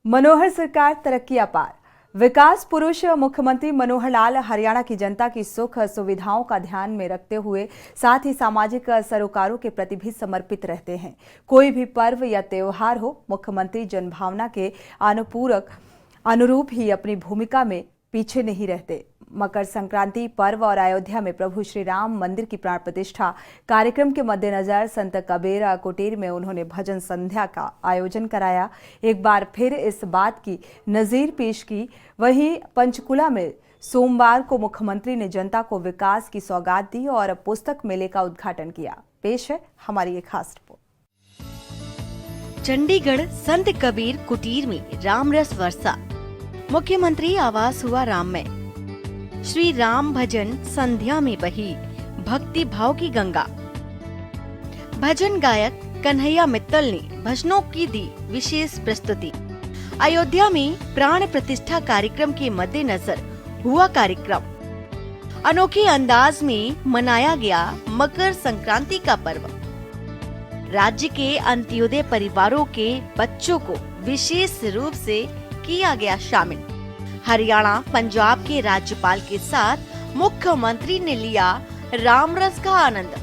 मनोहर सरकार तरक्की अपार। विकास पुरुष मुख्यमंत्री मनोहर लाल हरियाणा की जनता की सुख सुविधाओं का ध्यान में रखते हुए साथ ही सामाजिक सरोकारों के प्रति भी समर्पित रहते हैं। कोई भी पर्व या त्योहार हो, मुख्यमंत्री जनभावना के अनुरूप ही अपनी भूमिका में पीछे नहीं रहते। मकर संक्रांति पर्व और अयोध्या में प्रभु श्री राम मंदिर की प्राण प्रतिष्ठा कार्यक्रम के मद्देनजर संत कबीर कुटीर में उन्होंने भजन संध्या का आयोजन कराया। एक बार फिर इस बात की नजीर पेश की। वहीं पंचकुला में सोमवार को मुख्यमंत्री ने जनता को विकास की सौगात दी और पुस्तक मेले का उद्घाटन किया। पेश है हमारी एक खास रिपोर्ट। चंडीगढ़ संत कबीर कुटीर में राम रस वर्षा। मुख्यमंत्री आवास हुआ राम में। श्री राम भजन संध्या में बही भक्ति भाव की गंगा। भजन गायक कन्हैया मित्तल ने भजनों की दी विशेष प्रस्तुति। अयोध्या में प्राण प्रतिष्ठा कार्यक्रम के मद्देनजर हुआ कार्यक्रम। अनोखे अंदाज में मनाया गया मकर संक्रांति का पर्व। राज्य के अंत्योदय परिवारों के बच्चों को विशेष रूप से किया गया शामिल। हरियाणा पंजाब के राज्यपाल के साथ मुख्यमंत्री ने लिया रामरस का आनंद।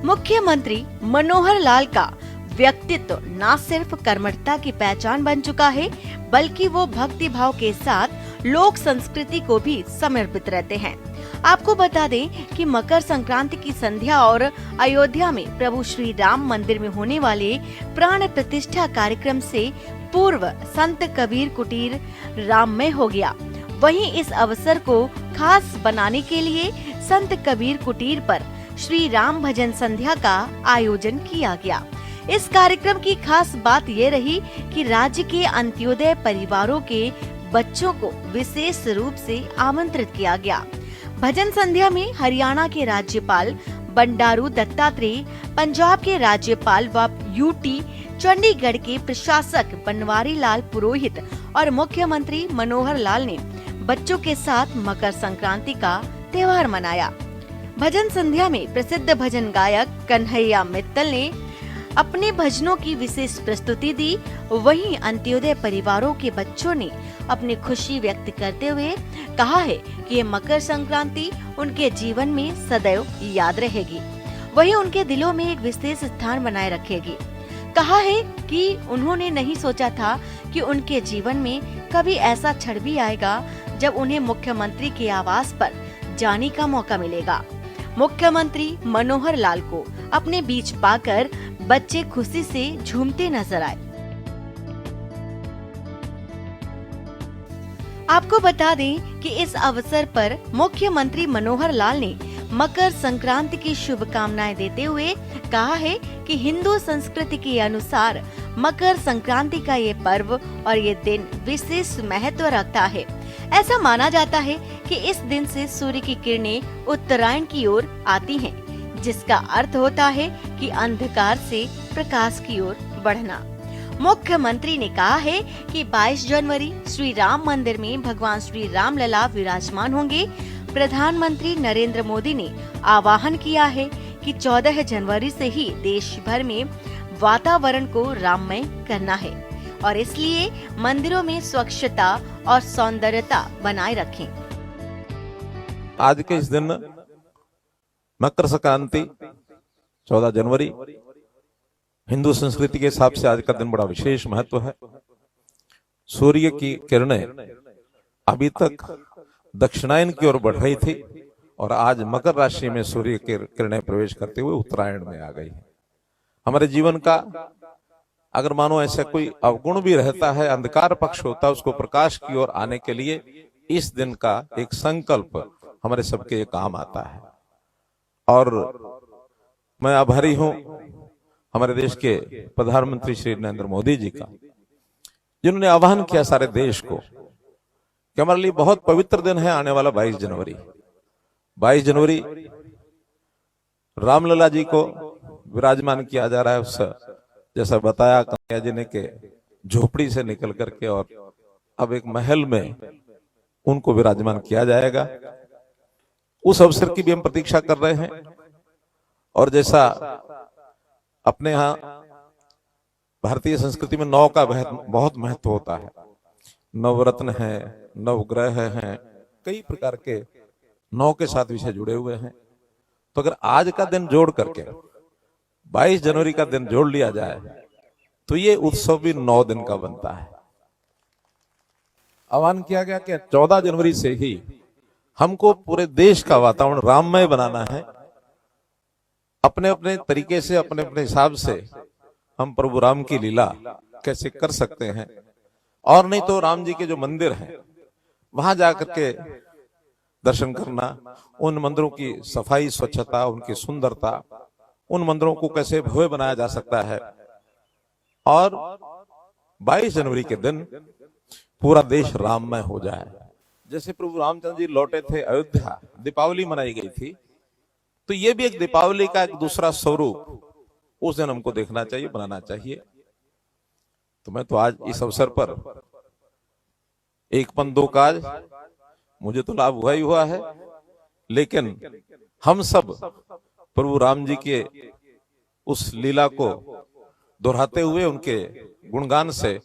मुख्यमंत्री मनोहर लाल का व्यक्तित्व न सिर्फ कर्मठता की पहचान बन चुका है, बल्कि वो भक्ति भाव के साथ लोक संस्कृति को भी समर्पित रहते हैं। आपको बता दें कि मकर संक्रांति की संध्या और अयोध्या में प्रभु श्री राम मंदिर में होने वाले प्राण प्रतिष्ठा कार्यक्रम से पूर्व संत कबीर कुटीर राममय हो गया। वहीं इस अवसर को खास बनाने के लिए संत कबीर कुटीर पर श्री राम भजन संध्या का आयोजन किया गया। इस कार्यक्रम की खास बात ये रही कि राज्य के अंत्योदय परिवारों के बच्चों को विशेष रूप से आमंत्रित किया गया। भजन संध्या में हरियाणा के राज्यपाल बंडारू दत्तात्रेय, पंजाब के राज्यपाल व यूटी चंडीगढ़ के प्रशासक बनवारी लाल पुरोहित और मुख्यमंत्री मनोहर लाल ने बच्चों के साथ मकर संक्रांति का त्योहार मनाया। भजन संध्या में प्रसिद्ध भजन गायक कन्हैया मित्तल ने अपने भजनों की विशेष प्रस्तुति दी। वहीं अंत्योदय परिवारों के बच्चों ने अपनी खुशी व्यक्त करते हुए कहा है कि ये मकर संक्रांति उनके जीवन में सदैव याद रहेगी, वहीं उनके दिलों में एक विशेष स्थान बनाए रखेगी। कहा है कि उन्होंने नहीं सोचा था कि उनके जीवन में कभी ऐसा क्षण भी आएगा जब उन्हें मुख्यमंत्री के आवास पर जाने का मौका मिलेगा। मुख्यमंत्री मनोहर लाल को अपने बीच पाकर बच्चे खुशी से झूमते नजर आए। आपको बता दें कि इस अवसर पर मुख्यमंत्री मनोहर लाल ने मकर संक्रांति की शुभकामनाएं देते हुए कहा है कि हिंदू संस्कृति के अनुसार मकर संक्रांति का ये पर्व और ये दिन विशेष महत्व रखता है। ऐसा माना जाता है कि इस दिन से सूर्य की किरणें उत्तरायण की ओर आती हैं, जिसका अर्थ होता है कि अंधकार से प्रकाश की ओर बढ़ना। मुख्यमंत्री ने कहा है कि 22 जनवरी श्री राम मंदिर में भगवान श्री राम लला विराजमान होंगे। प्रधानमंत्री नरेंद्र मोदी ने आह्वान किया है कि 14 जनवरी से ही देश भर में वातावरण को राममय करना है और इसलिए मंदिरों में स्वच्छता और सौंदर्यता बनाए रखें। आज के इस दिन मकर संक्रांति 14 जनवरी हिंदू संस्कृति के हिसाब से आज का दिन बड़ा विशेष महत्व है। सूर्य की किरणें अभी तक दक्षिणायन की ओर बढ़ रही थी और आज मकर राशि में सूर्य की किरणें प्रवेश करते हुए उत्तरायण में आ गई है। हमारे जीवन का अगर मानो ऐसा कोई अवगुण भी रहता है, अंधकार पक्ष होता है, उसको प्रकाश की ओर आने के लिए इस दिन का एक संकल्प हमारे सबके काम आता है। और मैं आभारी हूं हमारे देश के प्रधानमंत्री श्री नरेंद्र मोदी जी का, जिन्होंने आह्वान किया सारे देश को कि हमारे लिए बहुत पवित्र दिन है आने वाला 22 जनवरी। 22 जनवरी रामलला जी को विराजमान किया जा रहा है। उस जैसा बताया कन्हैया जी ने कि झोपड़ी से निकल करके और अब एक महल में उनको विराजमान किया जाएगा। उस अवसर की भी हम प्रतीक्षा कर रहे हैं। और जैसा अपने यहाँ भारतीय संस्कृति में नौ का बहुत महत्व होता है, नवरत्न है, नवग्रह हैं, कई प्रकार के नौ के साथ विषय जुड़े हुए हैं। तो अगर आज का दिन जोड़ करके 22 जनवरी का दिन जोड़ लिया जाए तो ये उत्सव भी 9 दिन का बनता है। आह्वान किया गया कि 14 जनवरी से ही हमको पूरे देश का वातावरण राममय बनाना है। अपने अपने तरीके से, अपने अपने हिसाब से हम प्रभु राम की लीला कैसे कर सकते हैं। और नहीं तो राम जी के जो मंदिर हैं वहां जाकर के दर्शन करना, उन मंदिरों की सफाई, स्वच्छता, उनकी सुंदरता, उन मंदिरों को कैसे भव्य बनाया जा सकता है। और 22 जनवरी के दिन पूरा देश राममय हो जाए। जैसे प्रभु रामचंद्र जी लौटे थे अयोध्या, दीपावली मनाई गई थी, तो ये भी एक दीपावली का एक दूसरा स्वरूप उस दिन हमको देखना चाहिए, बनाना चाहिए। तो मैं तो आज इस अवसर पर एक पन दो काज, मुझे तो लाभ हुआ ही हुआ है, लेकिन हम सब प्रभु राम जी के उस लीला को दोहराते हुए उनके गुणगान से,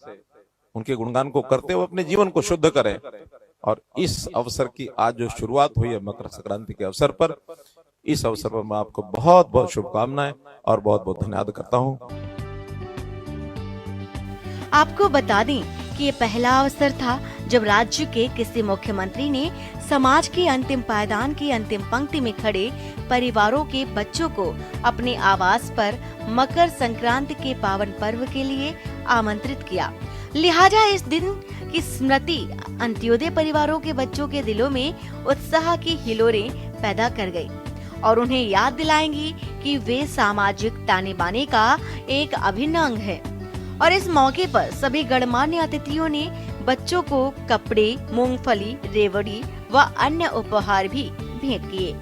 उनके गुणगान को करते हुए अपने जीवन को शुद्ध करें। और इस अवसर की आज जो शुरुआत हुई है मकर संक्रांति के अवसर पर, इस अवसर पर मैं आपको बहुत बहुत शुभकामनाएं और बहुत बहुत धन्यवाद करता हूं। आपको बता दें कि ये पहला अवसर था जब राज्य के किसी मुख्यमंत्री ने समाज के अंतिम पायदान की अंतिम पंक्ति में खड़े परिवारों के बच्चों को अपने आवास पर मकर संक्रांति के पावन पर्व के लिए आमंत्रित किया। लिहाजा इस दिन की स्मृति अंत्योदय परिवारों के बच्चों के दिलों में उत्साह की हिलोरें पैदा कर गई और उन्हें याद दिलाएंगी कि वे सामाजिक ताने बाने का एक अभिन्न अंग है। और इस मौके पर सभी गणमान्य अतिथियों ने बच्चों को कपड़े, मूंगफली, रेवड़ी व अन्य उपहार भी भेंट किए।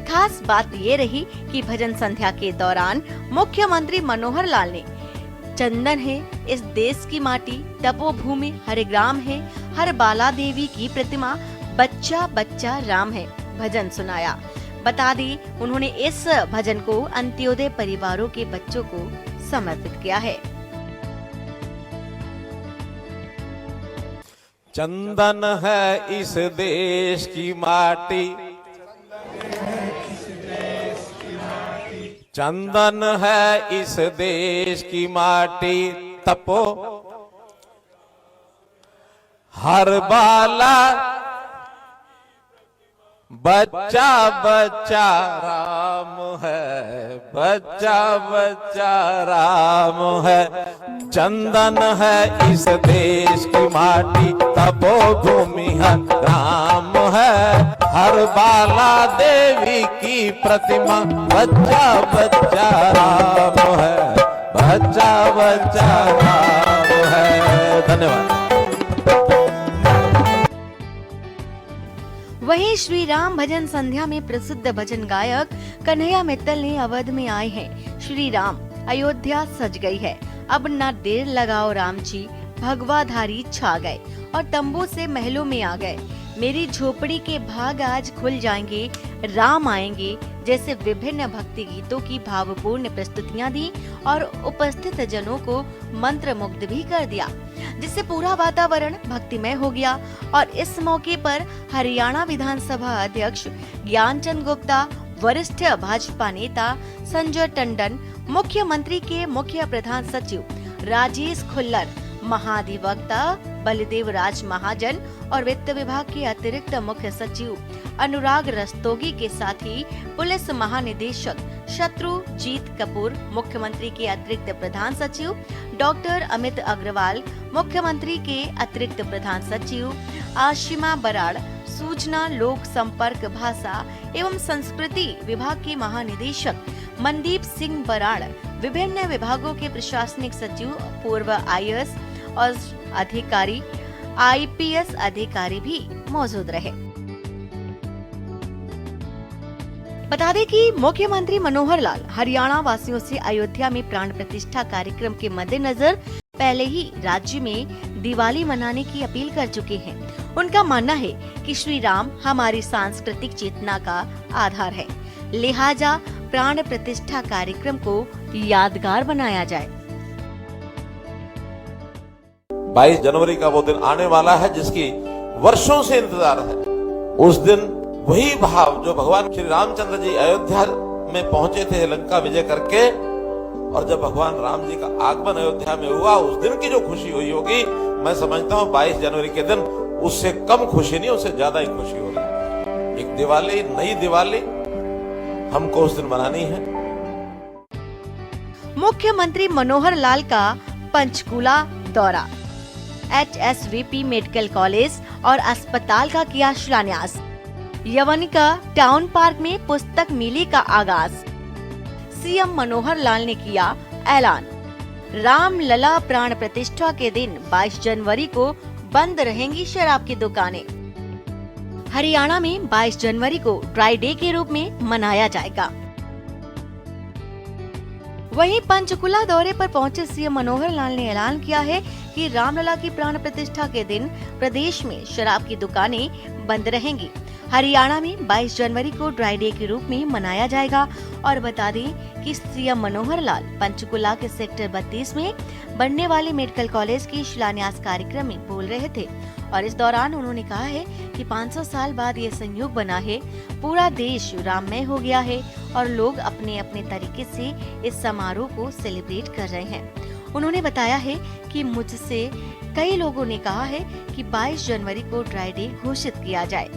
खास बात ये रही कि भजन संध्या के दौरान मुख्यमंत्री मनोहर लाल ने चंदन है इस देश की माटी, तपोभूमि हर ग्राम है, हर बाला देवी की प्रतिमा, बच्चा बच्चा राम है भजन सुनाया। बता दी उन्होंने इस भजन को अंत्योदय परिवारों के बच्चों को समर्पित किया है। चंदन है इस देश की माटी, चंदन है इस देश की माटी, तपो हर बाला बच्चा बच्चा राम है, बच्चा बच्चा राम है। चंदन है इस देश की माटी, तपोभूमि हर राम है, हर बाला देवी की प्रतिमा, बच्चा बच्चा राम है, बच्चा बच्चा राम है। धन्यवाद। वहीं श्री राम भजन संध्या में प्रसिद्ध भजन गायक कन्हैया मित्तल ने अवध में आए हैं। श्री राम अयोध्या सज गई है, अब न देर लगाओ राम जी, भगवाधारी छा गए और तंबू से महलों में आ गए। मेरी झोपड़ी के भाग आज खुल जाएंगे, राम आएंगे जैसे विभिन्न भक्ति गीतों की भावपूर्ण प्रस्तुतियां दी और उपस्थित जनों को मंत्र मुग्ध भी कर दिया, जिससे पूरा वातावरण भक्तिमय हो गया। और इस मौके पर हरियाणा विधानसभा अध्यक्ष ज्ञानचंद गुप्ता, वरिष्ठ भाजपा नेता संजय टंडन, मुख्यमंत्री के मुख्य प्रधान सचिव राजेश खुल्लर, महाधिवक्ता बलदेव राज महाजन और वित्त विभाग के अतिरिक्त मुख्य सचिव अनुराग रस्तोगी के साथ ही पुलिस महानिदेशक शत्रुजीत कपूर, मुख्यमंत्री के अतिरिक्त प्रधान सचिव डॉक्टर अमित अग्रवाल, मुख्यमंत्री के अतिरिक्त प्रधान सचिव आशिमा बराड़, सूचना लोक संपर्क भाषा एवं संस्कृति विभाग के महानिदेशक मनदीप सिंह बराड़, विभिन्न विभागों के प्रशासनिक सचिव, पूर्व आईएएस और अधिकारी, आईपीएस अधिकारी भी मौजूद रहे। बता दें कि मुख्यमंत्री मनोहर लाल हरियाणा वासियों से अयोध्या में प्राण प्रतिष्ठा कार्यक्रम के मद्देनजर पहले ही राज्य में दिवाली मनाने की अपील कर चुके हैं। उनका मानना है कि श्री राम हमारी सांस्कृतिक चेतना का आधार है, लिहाजा प्राण प्रतिष्ठा कार्यक्रम को यादगार बनाया जाए। 22 जनवरी का वो दिन आने वाला है जिसकी वर्षों से इंतजार है। उस दिन वही भाव जो भगवान श्री रामचंद्र जी अयोध्या में पहुंचे थे लंका विजय करके, और जब भगवान राम जी का आगमन अयोध्या में हुआ उस दिन की जो खुशी हुई होगी, मैं समझता हूं 22 जनवरी के दिन उससे कम खुशी नहीं, उससे ज्यादा ही खुशी होगी। एक दिवाली, नई दिवाली हमको उस दिन मनानी है। मुख्यमंत्री मनोहर लाल का पंचकुला दौरा, HSVP मेडिकल कॉलेज और अस्पताल का किया शिलान्यास। यवनिका टाउन पार्क में पुस्तक मेले का आगाज। सीएम मनोहर लाल ने किया ऐलान, रामलला प्राण प्रतिष्ठा के दिन 22 जनवरी को बंद रहेंगी शराब की दुकानें। हरियाणा में 22 जनवरी को ड्राई डे के रूप में मनाया जाएगा। वहीं पंचकुला दौरे पर पहुंचे सीएम मनोहर लाल ने ऐलान किया है कि रामलला की प्राण प्रतिष्ठा के दिन प्रदेश में शराब की दुकानें बंद रहेंगी। हरियाणा में 22 जनवरी को ड्राई डे के रूप में मनाया जाएगा। और बता दें कि सीएम मनोहर लाल पंचकुला के सेक्टर 32 में बनने वाले मेडिकल कॉलेज की शिलान्यास कार्यक्रम में बोल रहे थे और इस दौरान उन्होंने कहा है कि 500 साल बाद ये संयोग बना है, पूरा देश राममय हो गया है और लोग अपने अपने तरीके से इस समारोह को सेलिब्रेट कर रहे हैं। उन्होंने बताया है कि मुझसे कई लोगों ने कहा है कि 22 जनवरी को ड्राई डे घोषित किया जाए।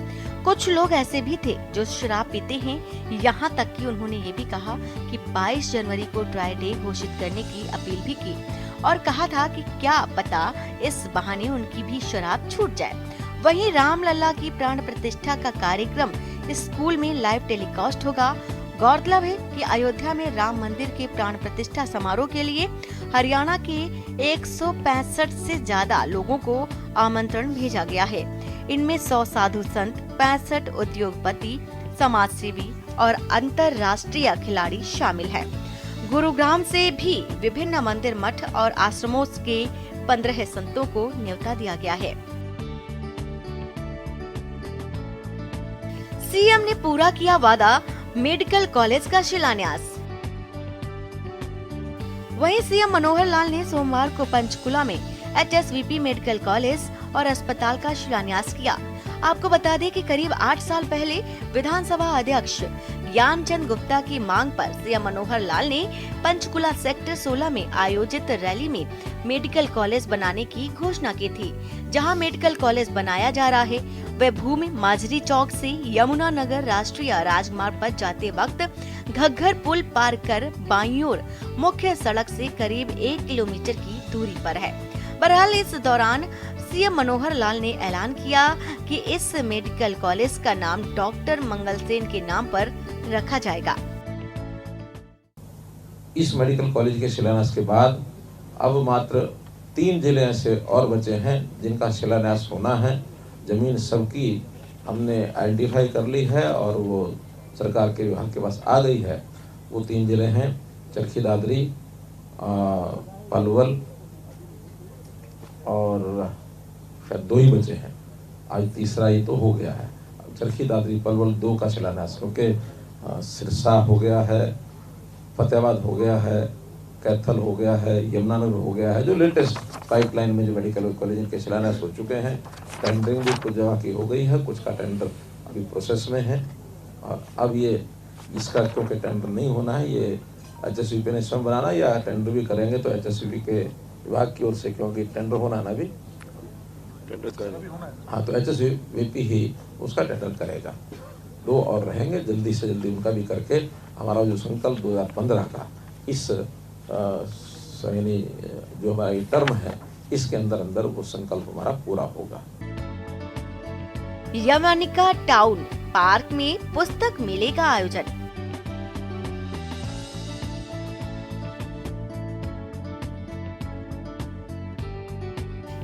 कुछ लोग ऐसे भी थे जो शराब पीते हैं, यहाँ तक कि उन्होंने ये भी कहा कि 22 जनवरी को ड्राई डे घोषित करने की अपील भी की और कहा था कि क्या पता इस बहाने उनकी भी शराब छूट जाए। वहीं रामलला की प्राण प्रतिष्ठा का कार्यक्रम स्कूल में लाइव टेलीकास्ट होगा। गौरतलब है कि अयोध्या में राम मंदिर के प्राण प्रतिष्ठा समारोह के लिए हरियाणा के 165 से ज्यादा लोगों को आमंत्रण भेजा गया है। इनमें 100 साधु संत, 65 उद्योगपति, समाजसेवी और अंतर्राष्ट्रीय खिलाड़ी शामिल हैं। गुरुग्राम से भी विभिन्न मंदिर, मठ और आश्रमों के 15 संतों को न्योता दिया गया है। सीएम ने पूरा किया वादा, मेडिकल कॉलेज का शिलान्यास। वहीं सीएम मनोहर लाल ने सोमवार को पंचकुला में HSVP मेडिकल कॉलेज और अस्पताल का शिलान्यास किया। आपको बता दें कि करीब 8 साल पहले विधानसभा अध्यक्ष ज्ञानचंद गुप्ता की मांग पर सीएम मनोहर लाल ने पंचकुला सेक्टर 16 में आयोजित रैली में मेडिकल कॉलेज बनाने की घोषणा की थी। जहां मेडिकल कॉलेज बनाया जा रहा है वह भूमि माजरी चौक से यमुना नगर राष्ट्रीय राजमार्ग पर जाते वक्त घग्घर पुल पार कर बाईं ओर मुख्य सड़क से करीब 1 किलोमीटर की दूरी पर है। बहरहाल इस दौरान सीएम मनोहर लाल ने ऐलान किया कि इस मेडिकल कॉलेज का नाम डॉक्टर मंगलसेन के नाम पर रखा जाएगा। इस मेडिकल कॉलेज के शिलान्यास के बाद अब मात्र 3 जिले ऐसे और बचे हैं जिनका शिलान्यास होना है। जमीन सबकी हमने आइडेंटिफाई कर ली है और वो सरकार के विभाग के पास आ गई है। वो 3 जिले हैं चरखी दादरी, पलवल और शायद 2 ही बचे हैं। आज तीसरा ही तो हो गया है। चरखी दादरी पलवल 2 का शिलान्यास, क्योंकि सिरसा हो गया है, फतेहाबाद हो गया है, कैथल हो गया है, यमुनानगर हो गया है। जो लेटेस्ट पाइपलाइन में जो मेडिकल कॉलेज के शिलान्यास हो चुके हैं। टेंडरिंग भी कुछ जगह की हो गई है, कुछ का टेंडर अभी प्रोसेस में है। और अब ये इसका क्योंकि टेंडर नहीं होना है, ये HSVP ने स्वयं बनाना, या टेंडर भी करेंगे तो HSVP के विभाग की ओर से, क्योंकि टेंडर होना है ना अभी हाँ, तो HSVP ही उसका टेंडर करेगा। 2 और रहेंगे, जल्दी से जल्दी उनका भी करके हमारा जो संकल्प 2015 का इस यानी जो हमारा टर्म है इसके अंदर अंदर वो संकल्प हमारा पूरा होगा। यवनिका टाउन पार्क में पुस्तक मेले का आयोजन।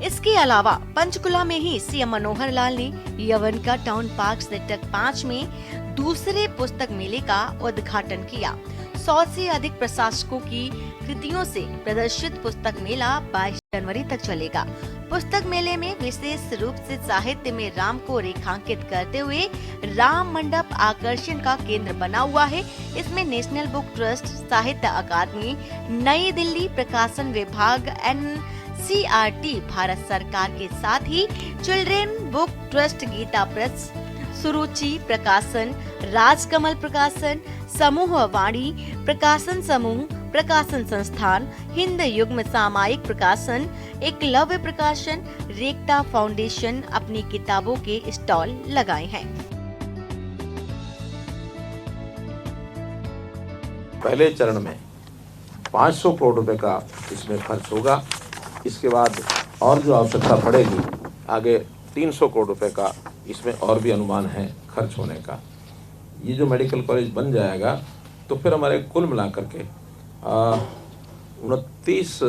इसके अलावा पंचकुला में ही सीएम मनोहर लाल ने यवनिका टाउन पार्क सेक्टर 5 में दूसरे पुस्तक मेले का उद्घाटन किया। 100 से अधिक प्रकाशकों की कृतियों से प्रदर्शित पुस्तक मेला 22 जनवरी तक चलेगा। पुस्तक मेले में विशेष रूप से साहित्य में राम को रेखांकित करते हुए राम मंडप आकर्षण का केंद्र बना हुआ है। इसमें नेशनल बुक ट्रस्ट, साहित्य अकादमी, नई दिल्ली प्रकाशन विभाग, NCERT भारत सरकार के साथ ही children book trust, Gita press, Suruchi Prakashan, Rajkamal प्रकाशन, समूह वाणी प्रकाशन समूह, प्रकाशन संस्थान, हिंद युग्म सामायिक प्रकाशन, एकलव्य प्रकाशन, रेखता फाउंडेशन अपनी किताबों के स्टॉल लगाए हैं। पहले चरण में 500 करोड़ रुपए का इसमें खर्च होगा। इसके बाद और जो आवश्यकता पड़ेगी आगे 300 करोड़ रुपए का इसमें और भी अनुमान है खर्च होने का। ये जो मेडिकल कॉलेज बन जाएगा तो फिर हमारे कुल मिलाकर के 29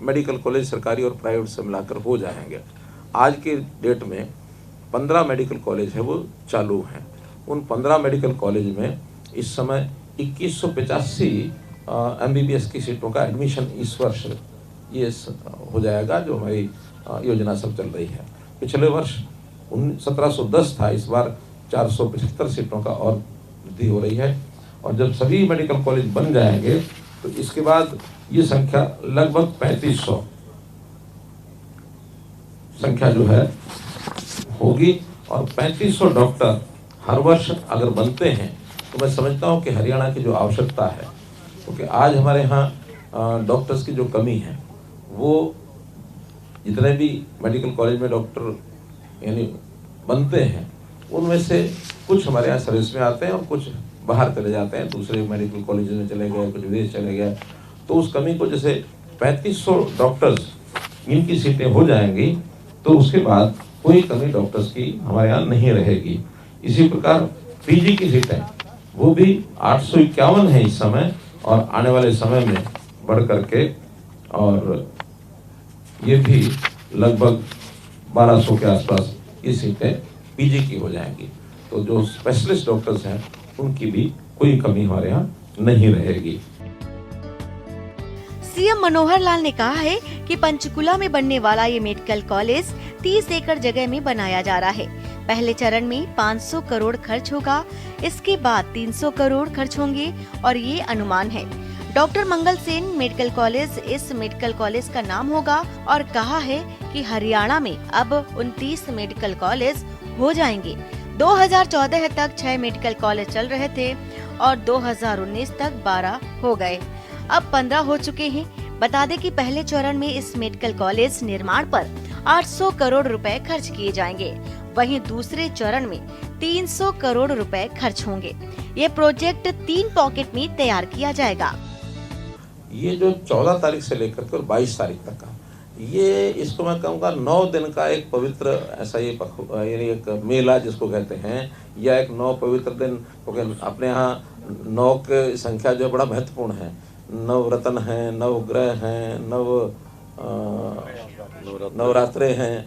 मेडिकल कॉलेज सरकारी और प्राइवेट से मिलाकर हो जाएंगे। आज के डेट में 15 मेडिकल कॉलेज है वो चालू हैं। उन 15 मेडिकल कॉलेज में इस समय 2185 MBBS की सीटों का एडमिशन इस वर्ष ये हो जाएगा, जो हमारी योजना सब चल रही है। पिछले वर्ष 1710 था, इस बार 475 सीटों का और वृद्धि हो रही है। और जब सभी मेडिकल कॉलेज बन जाएंगे तो इसके बाद ये संख्या लगभग 3500 संख्या जो है होगी। और 3500 डॉक्टर हर वर्ष अगर बनते हैं तो मैं समझता हूँ कि हरियाणा की जो आवश्यकता है, क्योंकि आज हमारे यहाँ डॉक्टर्स की जो कमी है वो जितने भी मेडिकल कॉलेज में डॉक्टर यानी बनते हैं उनमें से कुछ हमारे यहाँ सर्विस में आते हैं और कुछ बाहर चले जाते हैं, दूसरे मेडिकल कॉलेज में चले गए, कुछ विदेश चले गए। तो उस कमी को जैसे 3500 डॉक्टर्स इनकी सीटें हो जाएंगी तो उसके बाद कोई कमी डॉक्टर्स की हमारे यहाँ नहीं रहेगी। इसी प्रकार पीजी की सीटें वो भी 851 है इस समय, और आने वाले समय में बढ़ करके और ये भी लगभग 1200 के आसपास ये सीटें पीजी की हो जाएंगी। तो जो स्पेशलिस्ट डॉक्टर्स हैं उनकी भी कोई कमी हमारे यहाँ नहीं रहेगी। सीएम मनोहर लाल ने कहा है कि पंचकुला में बनने वाला ये मेडिकल कॉलेज 30 एकड़ जगह में बनाया जा रहा है। पहले चरण में 500 करोड़ खर्च होगा, इसके बाद 300 करोड़ खर्च होंगे और ये अनुमान है। डॉक्टर मंगल सेन मेडिकल कॉलेज इस मेडिकल कॉलेज का नाम होगा और कहा है कि हरियाणा में अब 29 मेडिकल कॉलेज हो जाएंगे। 2014 तक 6 मेडिकल कॉलेज चल रहे थे और 2019 तक 12 हो गए, अब 15 हो चुके हैं। बता दें कि पहले चरण में इस मेडिकल कॉलेज निर्माण पर 800 करोड़ रुपए खर्च किए जाएंगे, वहीं दूसरे चरण में 300 करोड़ रुपए खर्च होंगे। ये प्रोजेक्ट 3 पॉकेट में तैयार किया जाएगा। ये जो 14 तारीख से लेकर के और 22 तारीख तक का ये, इसको मैं कहूँगा 9 दिन का एक पवित्र ऐसा ये यानी एक मेला जिसको कहते हैं, या एक 9 पवित्र दिन, क्योंकि अपने यहाँ 9 की संख्या जो बड़ा महत्वपूर्ण है। 9 रत्न हैं, 9 ग्रह हैं, 9 नवरात्रे हैं,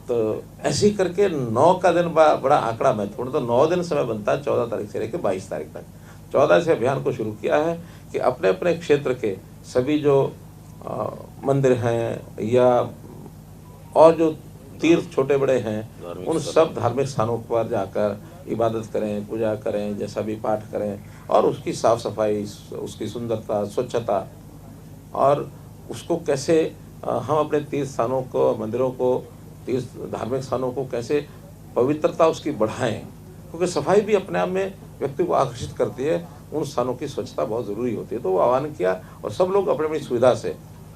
तो ऐसे करके 9 का दिन बड़ा आंकड़ा महत्वपूर्ण। तो 9 दिन समय बनता है 14 तारीख से लेकर 22 तारीख तक। 14 से अभियान को शुरू किया है कि अपने अपने क्षेत्र के सभी जो मंदिर हैं या और जो तीर्थ छोटे बड़े हैं उन सब धार्मिक स्थानों पर जाकर इबादत करें, पूजा करें, जैसा भी पाठ करें, और उसकी साफ सफाई, उसकी सुंदरता, स्वच्छता, और उसको कैसे हम अपने तीर्थ स्थानों को, मंदिरों को, तीर्थ धार्मिक स्थानों को कैसे पवित्रता उसकी बढ़ाएं, क्योंकि सफाई भी अपने आप में व्यक्ति को आकर्षित करती है। उन स्थानों की स्वच्छता बहुत ज़रूरी होती है। तो वो आह्वान किया और सब लोग अपनी अपनी सुविधा से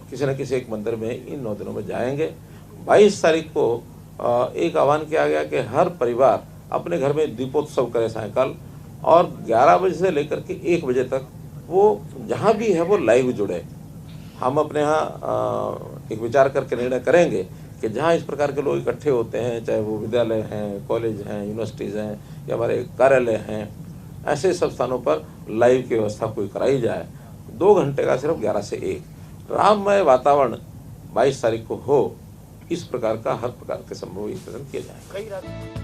किसी न किसी एक मंदिर में इन 9 दिनों में जाएंगे। 22 तारीख को एक आह्वान किया गया कि हर परिवार अपने घर में दीपोत्सव करे सायंकाल, और 11 बजे से लेकर के 1 बजे तक वो जहाँ भी है वो लाइव जुड़े। हम अपने यहाँ एक विचार करके निर्णय करेंगे कि जहाँ इस प्रकार के लोग इकट्ठे होते हैं, चाहे वो विद्यालय हैं, कॉलेज हैं, यूनिवर्सिटीज़ हैं या हमारे कार्यालय हैं, ऐसे सब स्थानों पर लाइव की व्यवस्था कोई कराई जाए। 2 घंटे का सिर्फ 11 से 1 राममय वातावरण 22 तारीख को हो, इस प्रकार का हर प्रकार के संभव प्रदर्शन किए जाएंगे।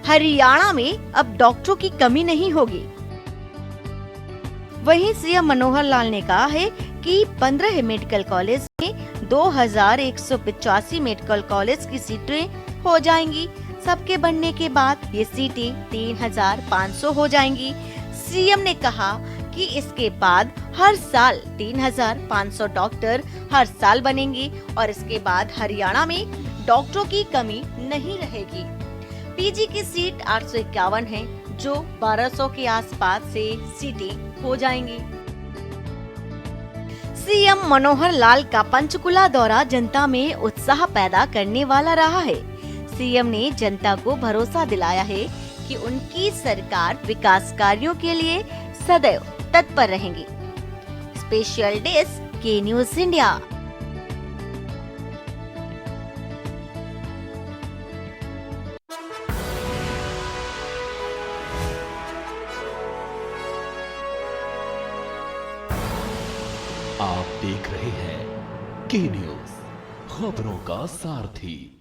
हरियाणा में अब डॉक्टरों की कमी नहीं होगी। वहीं सीएम मनोहर लाल ने कहा है कि 15 मेडिकल कॉलेज में 2185 मेडिकल कॉलेज की सीटें हो जाएंगी। सबके बनने के बाद ये सीटें 3500 हो जाएंगी। सीएम ने कहा कि इसके बाद हर साल 3500 डॉक्टर हर साल बनेंगे और इसके बाद हरियाणा में डॉक्टरों की कमी नहीं रहेगी। पीजी की सीट 851 है, जो 1200 के आसपास से सीटें हो जाएंगी। सीएम मनोहर लाल का पंचकुला दौरा जनता में उत्साह पैदा करने वाला रहा है। सीएम ने जनता को भरोसा दिलाया है कि उनकी सरकार विकास कार्यों के लिए सदैव तत्पर रहेंगी। स्पेशल डेस्क के न्यूज़ इंडिया। आप देख रहे हैं के न्यूज़, खबरों का सारथी।